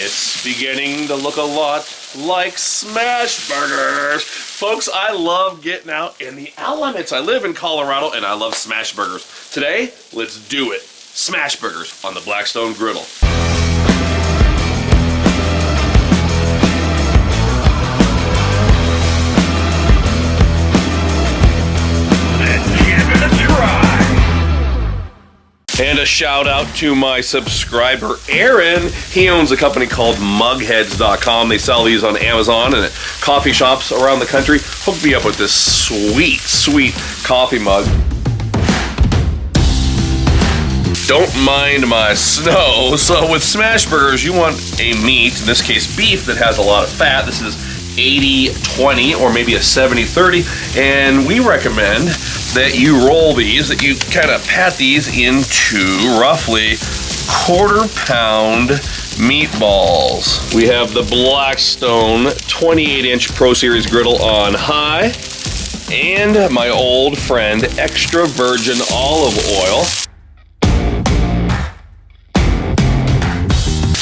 It's beginning to look a lot like smash burgers. Folks, I love getting out in the elements. I live in Colorado and I love smash burgers. Today, let's do it. Smash burgers on the Blackstone Griddle. And a shout out to my subscriber, Aaron. He owns a company called mugheads.com. They sell these on Amazon and at coffee shops around the country. Hook me up with this sweet, sweet coffee mug. Don't mind my snow. So with smash burgers, you want a meat, in this case beef, that has a lot of fat. This is 80-20 or maybe a 70-30. And we recommend that you roll these, that you kind of pat these into roughly quarter-pound meatballs. We have the Blackstone 28-inch Pro Series griddle on high, and my old friend extra virgin olive oil.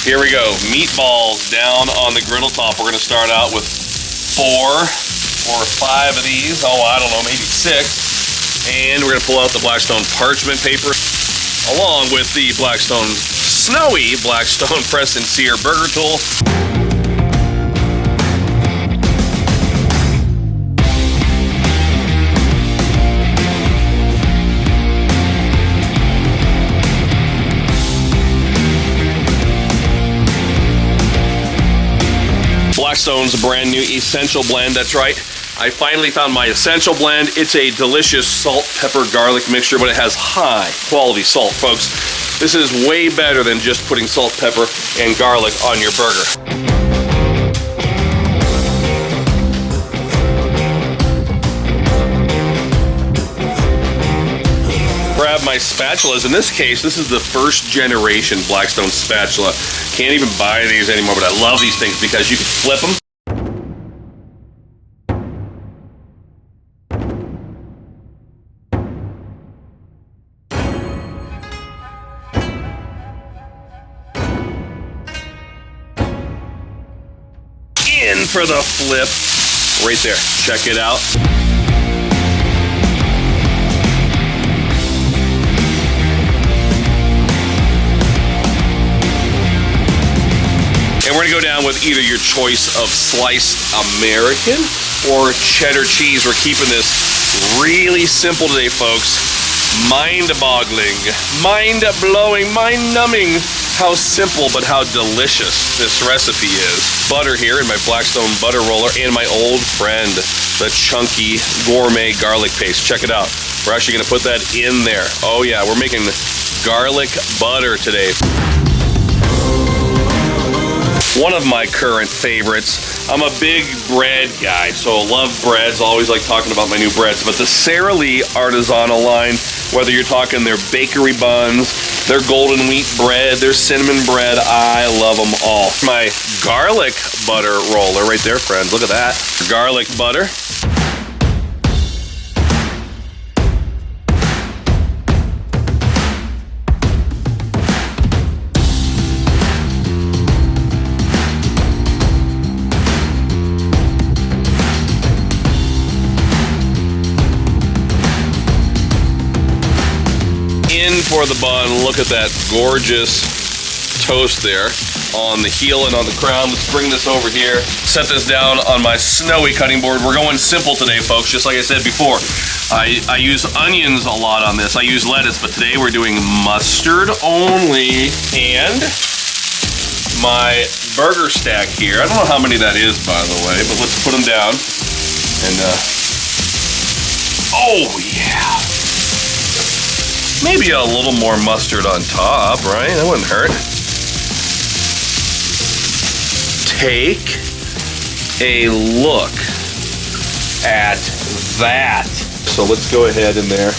Here we go, meatballs down on the griddle top. We're gonna start out with 4 or 5 of these. Oh, I don't know, maybe 6. And we're gonna pull out the Blackstone parchment paper along with the Blackstone snowy Blackstone press and sear burger tool. Blackstone's brand new Essential Blend, that's right. I finally found my Essential Blend. It's a delicious salt, pepper, garlic mixture, but it has high quality salt, folks. This is way better than just putting salt, pepper, and garlic on your burger. Grab my spatulas. In this case, this is the first generation Blackstone spatula. Can't even buy these anymore, but I love these things because you can flip them. In for the flip. Right there. Check it out. And we're gonna go down with either your choice of sliced American or cheddar cheese. We're keeping this really simple today, folks. Mind-boggling, mind-blowing, mind-numbing how simple but how delicious this recipe is. Butter here in my Blackstone butter roller and my old friend, the chunky gourmet garlic paste. Check it out. We're actually gonna put that in there. Oh yeah, we're making garlic butter today. One of my current favorites. I'm a big bread guy, so love breads. Always like talking about my new breads. But the Sara Lee Artisanal line, whether you're talking their bakery buns, their golden wheat bread, their cinnamon bread, I love them all. My garlic butter roller right there, friends. Look at that. Garlic butter. For the bun, look at that gorgeous toast there on the heel and on the crown. Let's bring this over here, set this down on my snowy cutting board. We're going simple today, folks, just like I said before. I use onions a lot on this. I use lettuce, but today we're doing mustard only. And my burger stack here. I don't know how many that is, by the way, but let's put them down. And, oh yeah. Maybe a little more mustard on top, right? That wouldn't hurt. Take a look at that. So let's go ahead in there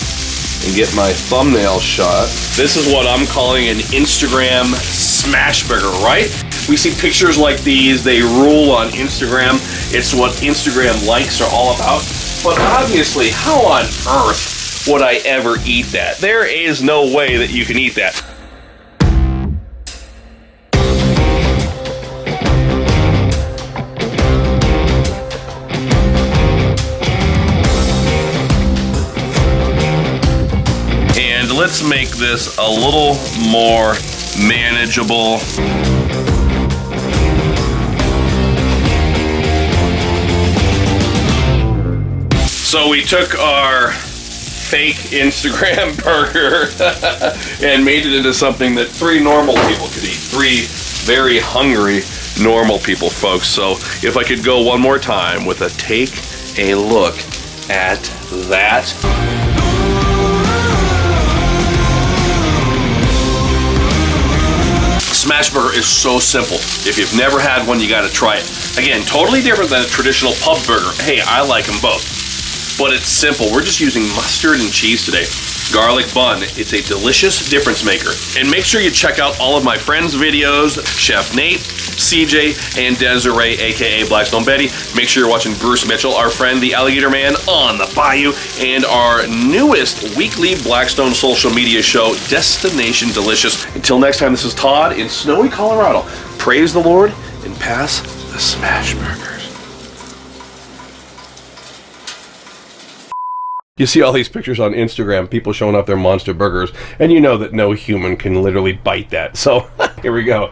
and get my thumbnail shot. This is what I'm calling an Instagram smash burger, right? We see pictures like these, they rule on Instagram. It's what Instagram likes are all about. But obviously, how on earth would I ever eat that? There is no way that you can eat that. this a little more manageable. So we took our fake Instagram burger and made it into something that 3 normal people could eat. 3 very hungry normal people, folks. So if I could go one more time with a take a look at that. Smash burger is so simple. If you've never had one, you gotta try it. Again, totally different than a traditional pub burger. Hey, I like them both. But it's simple. We're just using mustard and cheese today. Garlic bun. It's a delicious difference maker. And make sure you check out all of my friends' videos, Chef Nate, CJ, and Desiree, aka Blackstone Betty. Make sure you're watching Bruce Mitchell, our friend, the Alligator Man on the Bayou, and our newest weekly Blackstone social media show, Destination Delicious. Until next time, this is Todd in snowy Colorado. Praise the Lord and pass the smash burgers. You see all these pictures on Instagram, people showing off their monster burgers, and you know that no human can literally bite that. So, here we go.